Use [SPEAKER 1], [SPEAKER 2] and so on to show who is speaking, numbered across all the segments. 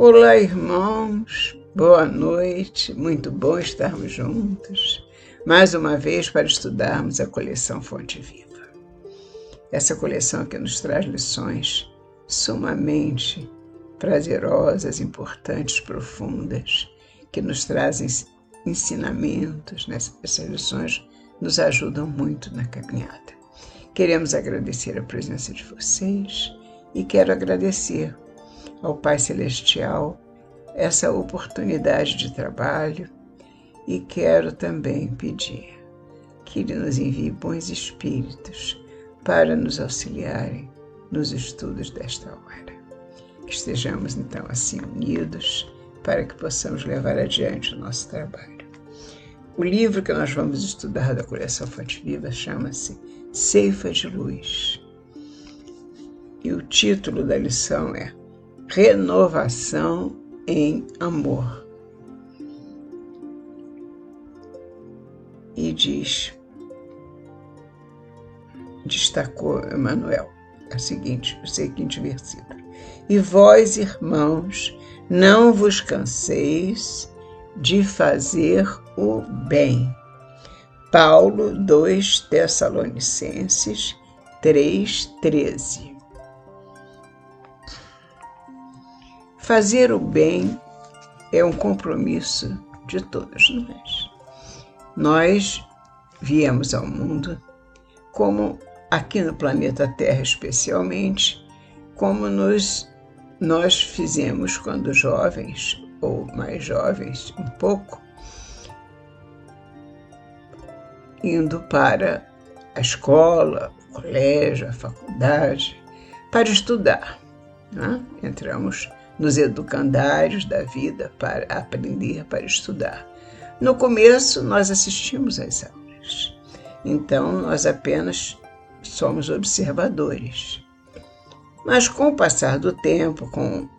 [SPEAKER 1] Olá, irmãos, boa noite, muito bom estarmos juntos, mais uma vez para estudarmos a coleção Fonte Viva. Essa coleção que nos traz lições sumamente prazerosas, importantes, profundas, que nos trazem ensinamentos. Essas lições nos ajudam muito na caminhada. Queremos agradecer a presença de vocês e quero agradecer ao Pai Celestial essa oportunidade de trabalho e quero também pedir que Ele nos envie bons espíritos para nos auxiliarem nos estudos desta hora. Que estejamos então assim unidos para que possamos levar adiante o nosso trabalho. O livro que nós vamos estudar da coleção Fonte Viva chama-se Ceifa de Luz e o título da lição é Renovação em Amor. E destacou Emmanuel, o seguinte versículo. E vós, irmãos, não vos canseis de fazer o bem. Paulo 2 Tessalonicenses 3:13. Fazer o bem é um compromisso de todos nós. Nós viemos ao mundo como, aqui no planeta Terra especialmente, como nós fizemos quando jovens, ou mais jovens um pouco, indo para a escola, o colégio, a faculdade, para estudar. Né? Entramos nos educandários da vida para aprender, para estudar. No começo, nós assistimos às aulas. Então, nós apenas somos observadores. Mas com o passar do tempo, com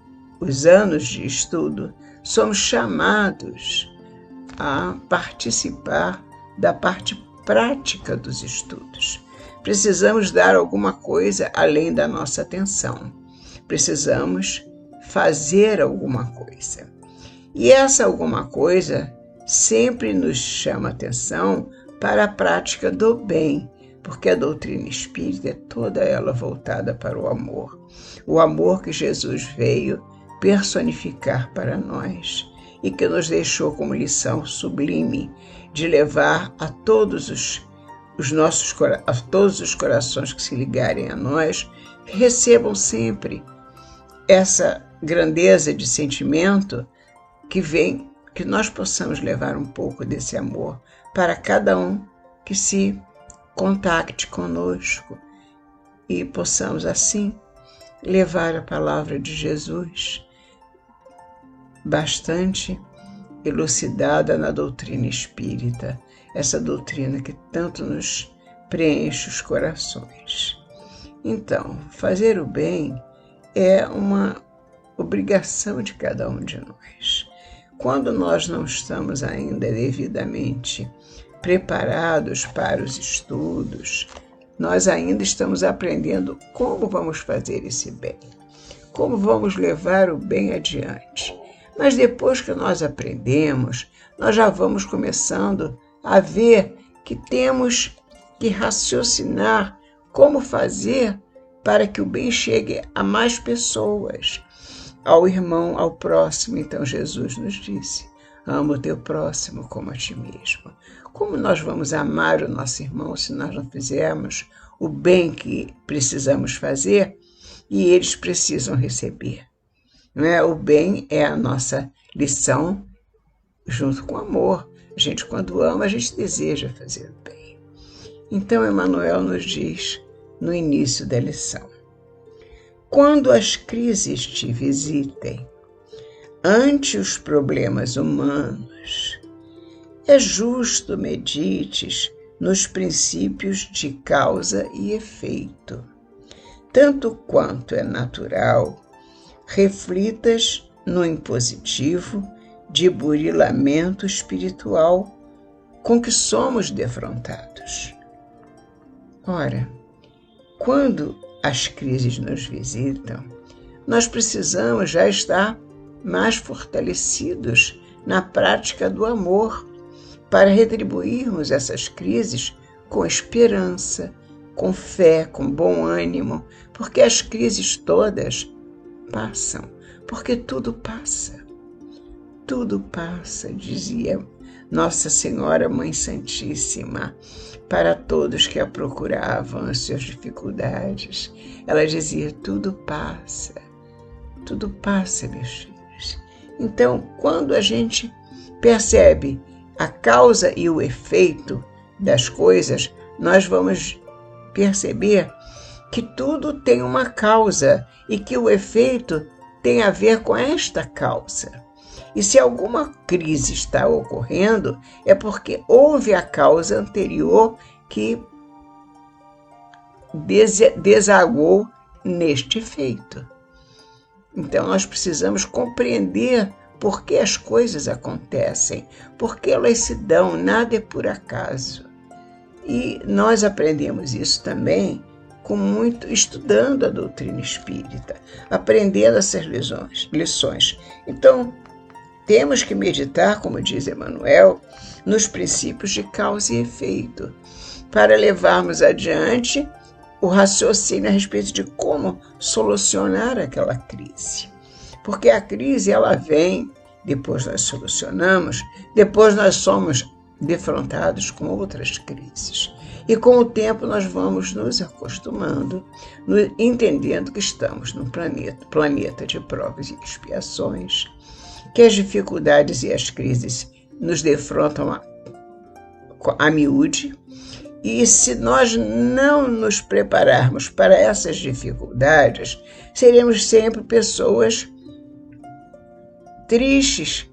[SPEAKER 1] os anos de estudo, somos chamados a participar da parte prática dos estudos. Precisamos dar alguma coisa além da nossa atenção. Precisamos fazer alguma coisa. E essa alguma coisa sempre nos chama atenção para a prática do bem, porque a doutrina espírita é toda ela voltada para o amor que Jesus veio personificar para nós e que nos deixou como lição sublime de levar a todos os corações que se ligarem a nós, que recebam sempre essa grandeza de sentimento que vem, que nós possamos levar um pouco desse amor para cada um que se contacte conosco e possamos assim levar a palavra de Jesus bastante elucidada na doutrina espírita, essa doutrina que tanto nos preenche os corações. Então, fazer o bem é uma obrigação de cada um de nós. Quando nós não estamos ainda devidamente preparados para os estudos, nós ainda estamos aprendendo como vamos fazer esse bem, como vamos levar o bem adiante. Mas depois que nós aprendemos, nós já vamos começando a ver que temos que raciocinar como fazer para que o bem chegue a mais pessoas, ao irmão, ao próximo. Então Jesus nos disse, ama o teu próximo como a ti mesmo. Como nós vamos amar o nosso irmão se nós não fizermos o bem que precisamos fazer e eles precisam receber? Não é? O bem é a nossa lição junto com o amor. A gente, quando ama, a gente deseja fazer o bem. Então, Emmanuel nos diz no início da lição: quando as crises te visitem, ante os problemas humanos, é justo medites nos princípios de causa e efeito. Tanto quanto é natural, reflitas no impositivo de burilamento espiritual com que somos defrontados. Ora, quando as crises nos visitam, nós precisamos já estar mais fortalecidos na prática do amor, para retribuirmos essas crises com esperança, com fé, com bom ânimo, porque as crises todas passam, porque tudo passa. Tudo passa, dizia Nossa Senhora Mãe Santíssima, para todos que a procuravam as suas dificuldades. Ela dizia, tudo passa, meus filhos. Então, quando a gente percebe a causa e o efeito das coisas, nós vamos perceber que tudo tem uma causa e que o efeito tem a ver com esta causa. E se alguma crise está ocorrendo, é porque houve a causa anterior que desagou neste efeito. Então, nós precisamos compreender por que as coisas acontecem, por que elas se dão, nada é por acaso. E nós aprendemos isso também estudando a doutrina espírita, aprendendo essas lições. Então, temos que meditar, como diz Emmanuel, nos princípios de causa e efeito, para levarmos adiante o raciocínio a respeito de como solucionar aquela crise. Porque a crise, ela vem, depois nós solucionamos, depois nós somos defrontados com outras crises. E com o tempo nós vamos nos acostumando, entendendo que estamos num planeta de provas e expiações, que as dificuldades e as crises nos defrontam a miúde, e se nós não nos prepararmos para essas dificuldades, seremos sempre pessoas tristes,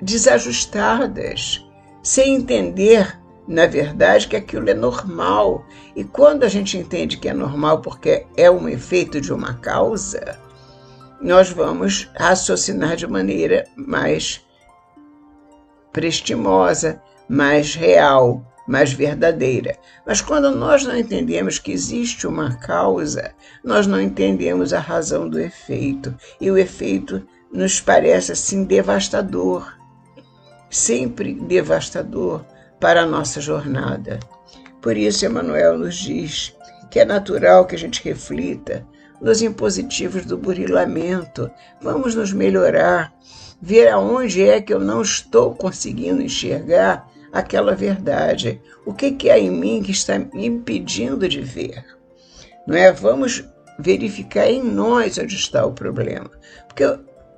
[SPEAKER 1] desajustadas, sem entender, na verdade, que aquilo é normal. E quando a gente entende que é normal porque é um efeito de uma causa, nós vamos raciocinar de maneira mais prestimosa, mais real, mais verdadeira. Mas quando nós não entendemos que existe uma causa, nós não entendemos a razão do efeito. E o efeito nos parece assim devastador, sempre devastador para a nossa jornada. Por isso, Emmanuel nos diz que é natural que a gente reflita nos impositivos do burilamento. Vamos nos melhorar, ver aonde é que eu não estou conseguindo enxergar aquela verdade. O que há em mim que está me impedindo de ver? Não é? Vamos verificar em nós onde está o problema. Porque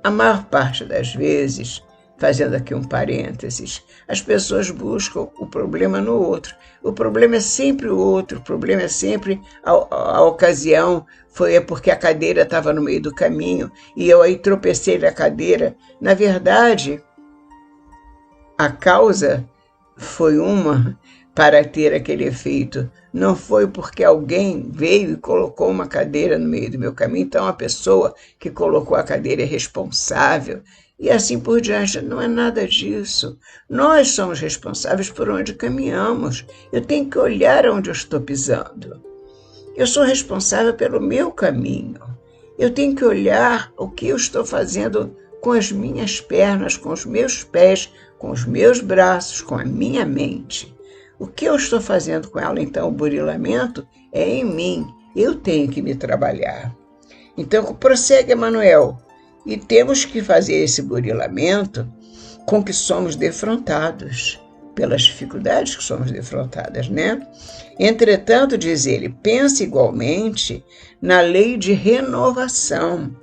[SPEAKER 1] a maior parte das vezes, fazendo aqui um parênteses, as pessoas buscam o problema no outro. O problema é sempre o outro, o problema é sempre a ocasião, porque a cadeira estava no meio do caminho e eu aí tropecei na cadeira. Na verdade, a causa foi uma para ter aquele efeito. Não foi porque alguém veio e colocou uma cadeira no meio do meu caminho, então a pessoa que colocou a cadeira é responsável. E assim por diante, não é nada disso. Nós somos responsáveis por onde caminhamos. Eu tenho que olhar onde eu estou pisando. Eu sou responsável pelo meu caminho. Eu tenho que olhar o que eu estou fazendo com as minhas pernas, com os meus pés, com os meus braços, com a minha mente. O que eu estou fazendo com ela, então, o burilamento é em mim. Eu tenho que me trabalhar. Então, prossegue, Emmanuel. E temos que fazer esse burilamento com que somos defrontados, pelas dificuldades que somos defrontadas, né? Entretanto, diz ele, pensa igualmente na lei de renovação,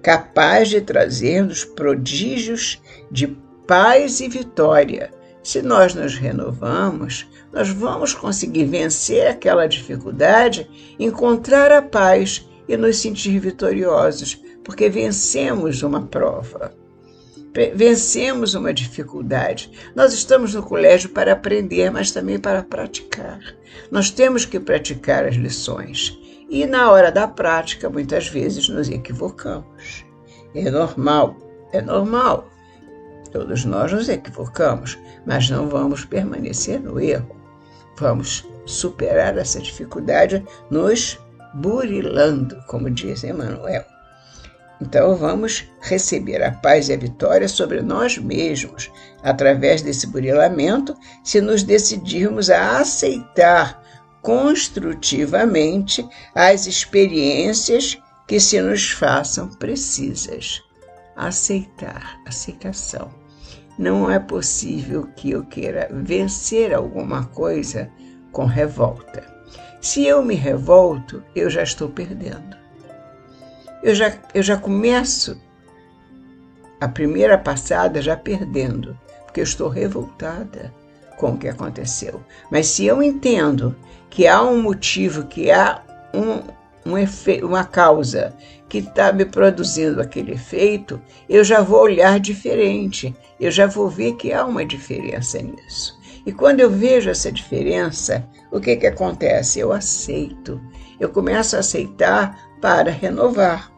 [SPEAKER 1] capaz de trazer-nos prodígios de paz e vitória. Se nós nos renovamos, nós vamos conseguir vencer aquela dificuldade, encontrar a paz e nos sentir vitoriosos, porque vencemos uma prova, vencemos uma dificuldade. Nós estamos no colégio para aprender, mas também para praticar. Nós temos que praticar as lições. E na hora da prática, muitas vezes nos equivocamos. É normal. Todos nós nos equivocamos, mas não vamos permanecer no erro. Vamos superar essa dificuldade nos burilando, como diz Emmanuel. Então vamos receber a paz e a vitória sobre nós mesmos, através desse burilamento, se nos decidirmos a aceitar construtivamente as experiências que se nos façam precisas. Aceitação. Não é possível que eu queira vencer alguma coisa com revolta. Se eu me revolto, eu já estou perdendo. Eu já começo a primeira passada já perdendo, porque eu estou revoltada com o que aconteceu. Mas se eu entendo que há um motivo, que há um efeito, uma causa que está me produzindo aquele efeito, eu já vou olhar diferente, eu já vou ver que há uma diferença nisso. E quando eu vejo essa diferença, o que acontece? Eu aceito, eu começo a aceitar para renovar.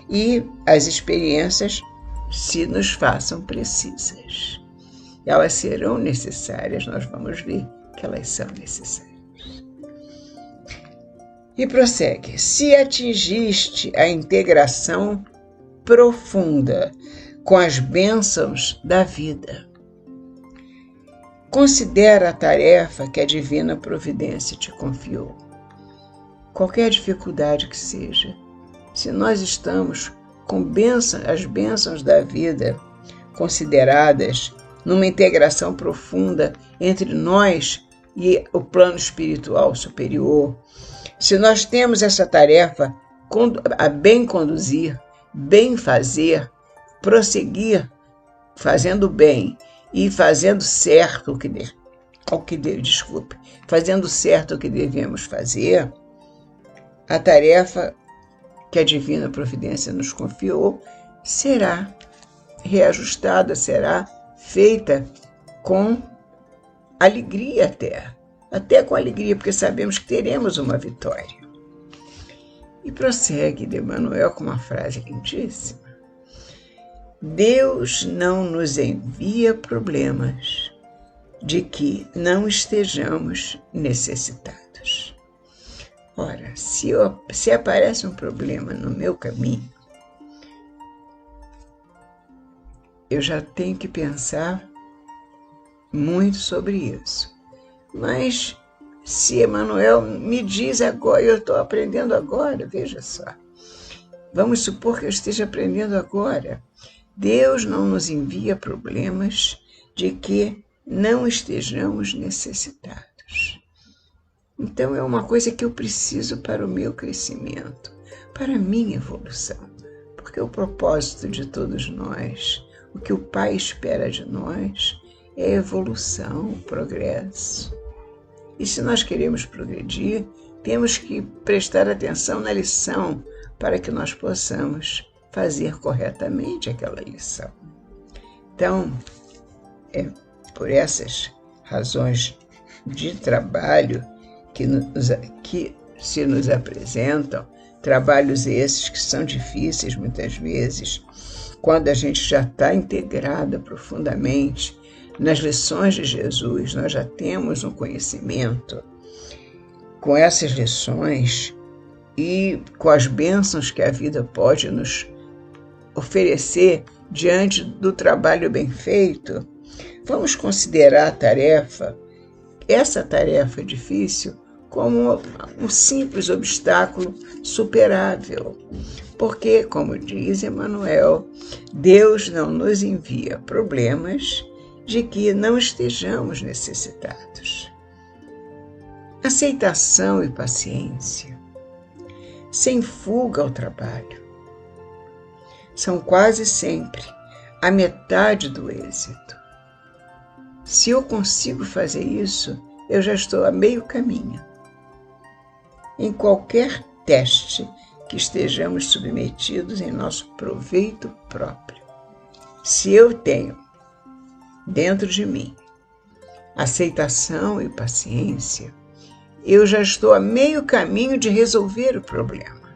[SPEAKER 1] E as experiências se nos façam precisas. Elas serão necessárias, nós vamos ver que elas são necessárias. E prossegue: se atingiste a integração profunda com as bênçãos da vida, considera a tarefa que a divina providência te confiou. Qualquer dificuldade que seja, se nós estamos com as bênçãos da vida consideradas numa integração profunda entre nós e o plano espiritual superior, se nós temos essa tarefa a bem conduzir, bem fazer, prosseguir fazendo bem e fazendo certo fazendo certo o que devemos fazer, a tarefa que a divina providência nos confiou será reajustada, será feita com alegria até com alegria, porque sabemos que teremos uma vitória. E prossegue Emmanuel com uma frase lindíssima: Deus não nos envia problemas de que não estejamos necessitados. Ora, se aparece um problema no meu caminho, eu já tenho que pensar muito sobre isso. Mas se Emmanuel me diz agora, eu estou aprendendo agora, veja só. Vamos supor que eu esteja aprendendo agora. Deus não nos envia problemas de que não estejamos necessitados. Então é uma coisa que eu preciso para o meu crescimento, para a minha evolução. Porque o propósito de todos nós, o que o Pai espera de nós, é evolução, progresso. E se nós queremos progredir, temos que prestar atenção na lição para que nós possamos fazer corretamente aquela lição. Então, é por essas razões de trabalho que se nos apresentam, trabalhos esses que são difíceis muitas vezes, quando a gente já está integrada profundamente nas lições de Jesus, nós já temos um conhecimento com essas lições e com as bênçãos que a vida pode nos oferecer diante do trabalho bem feito. Vamos considerar essa tarefa difícil, como um simples obstáculo superável. Porque, como diz Emmanuel, Deus não nos envia problemas de que não estejamos necessitados. Aceitação e paciência, sem fuga ao trabalho, são quase sempre a metade do êxito. Se eu consigo fazer isso, eu já estou a meio caminho. Em qualquer teste que estejamos submetidos em nosso proveito próprio, se eu tenho dentro de mim aceitação e paciência, eu já estou a meio caminho de resolver o problema.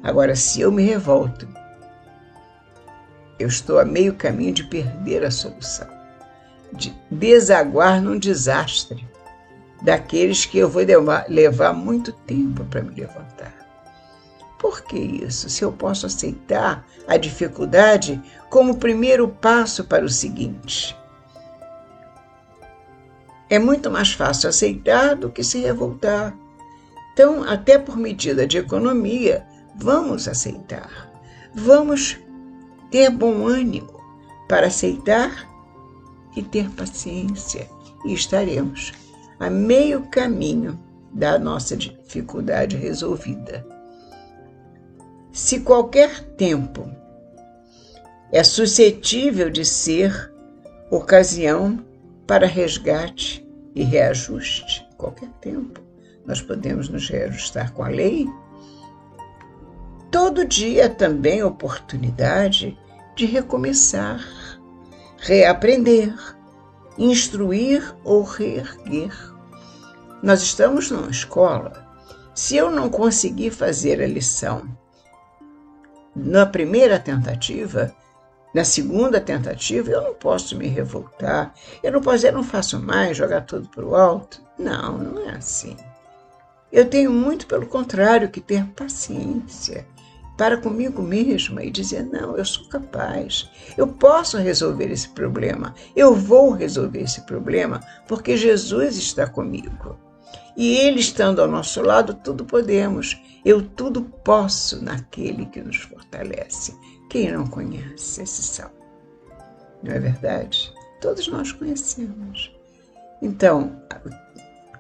[SPEAKER 1] Agora, se eu me revolto, eu estou a meio caminho de perder a solução, de desaguar num desastre, daqueles que eu vou levar muito tempo para me levantar. Por que isso? Se eu posso aceitar a dificuldade como primeiro passo para o seguinte. É muito mais fácil aceitar do que se revoltar. Então, até por medida de economia, vamos aceitar. Vamos ter bom ânimo para aceitar e ter paciência. E estaremos a meio caminho da nossa dificuldade resolvida. Se qualquer tempo é suscetível de ser ocasião para resgate e reajuste, qualquer tempo, nós podemos nos reajustar com a lei. Todo dia também oportunidade de recomeçar, reaprender, instruir ou reerguer. Nós estamos numa escola. Se eu não conseguir fazer a lição na primeira tentativa, na segunda tentativa, eu não posso me revoltar. Eu não faço mais, jogar tudo para o alto. Não, não é assim. Eu tenho muito, pelo contrário, que ter paciência para comigo mesma e dizer, não, eu sou capaz, eu posso resolver esse problema, eu vou resolver esse problema, porque Jesus está comigo. E Ele estando ao nosso lado, tudo podemos. Eu tudo posso naquele que nos fortalece. Quem não conhece esse salmo? Não é verdade? Todos nós conhecemos. Então,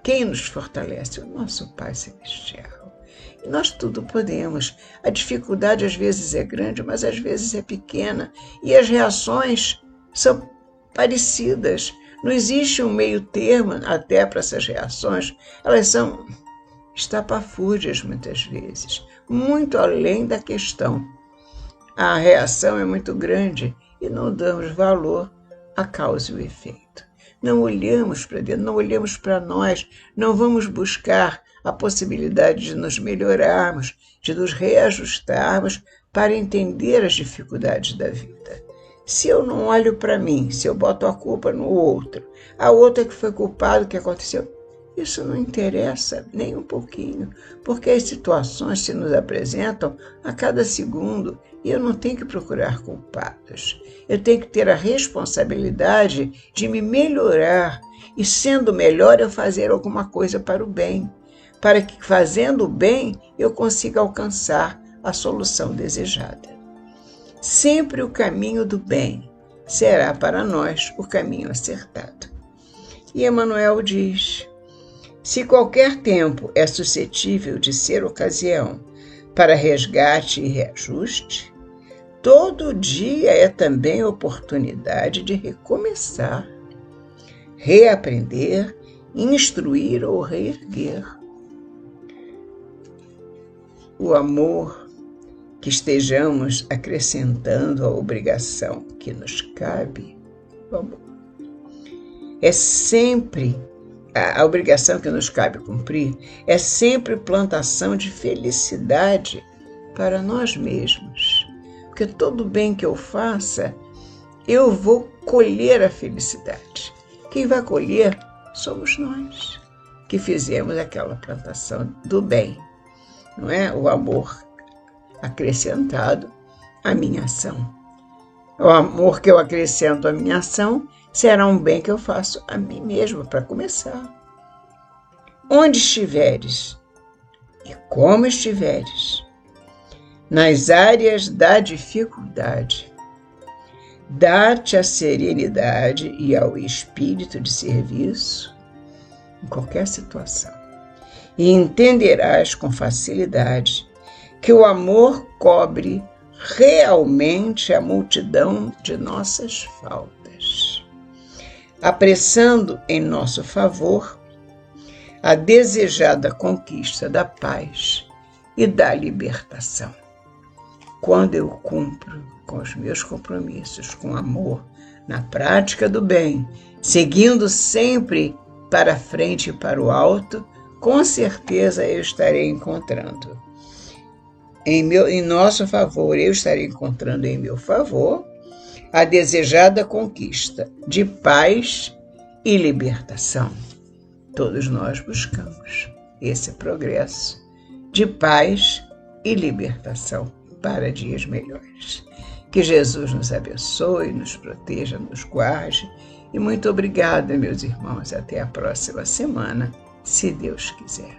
[SPEAKER 1] quem nos fortalece? O nosso Pai Celestial. E nós tudo podemos. A dificuldade às vezes é grande, mas às vezes é pequena. E as reações são parecidas. Não existe um meio termo até para essas reações. Elas são estapafúrdias muitas vezes, muito além da questão. A reação é muito grande e não damos valor à causa e o efeito. Não olhamos para dentro, não olhamos para nós, não vamos buscar a possibilidade de nos melhorarmos, de nos reajustarmos para entender as dificuldades da vida. Se eu não olho para mim, se eu boto a culpa no outro, a outra que foi culpada, o que aconteceu, isso não interessa nem um pouquinho, porque as situações se nos apresentam a cada segundo e eu não tenho que procurar culpados. Eu tenho que ter a responsabilidade de me melhorar e, sendo melhor, eu fazer alguma coisa para o bem, para que, fazendo o bem, eu consiga alcançar a solução desejada. Sempre o caminho do bem será para nós o caminho acertado. E Emmanuel diz, se qualquer tempo é suscetível de ser ocasião para resgate e reajuste, todo dia é também oportunidade de recomeçar, reaprender, instruir ou reerguer. O amor que estejamos acrescentando à obrigação que nos cabe, o amor, é sempre a obrigação que nos cabe cumprir, é sempre plantação de felicidade para nós mesmos. Porque todo bem que eu faça, eu vou colher a felicidade. Quem vai colher somos nós, que fizemos aquela plantação do bem. Não é? O amor acrescentado à minha ação. O amor que eu acrescento à minha ação será um bem que eu faço a mim mesmo, para começar. Onde estiveres e como estiveres, nas áreas da dificuldade, dá-te a serenidade e ao espírito de serviço em qualquer situação, e entenderás com facilidade que o amor cobre realmente a multidão de nossas faltas, apressando em nosso favor a desejada conquista da paz e da libertação. Quando eu cumpro com os meus compromissos com amor, na prática do bem, seguindo sempre para frente e para o alto, com certeza eu estarei encontrando em nosso favor, eu estarei encontrando em meu favor a desejada conquista de paz e libertação. Todos nós buscamos esse progresso de paz e libertação para dias melhores. Que Jesus nos abençoe, nos proteja, nos guarde. E muito obrigada, meus irmãos. Até a próxima semana, se Deus quiser.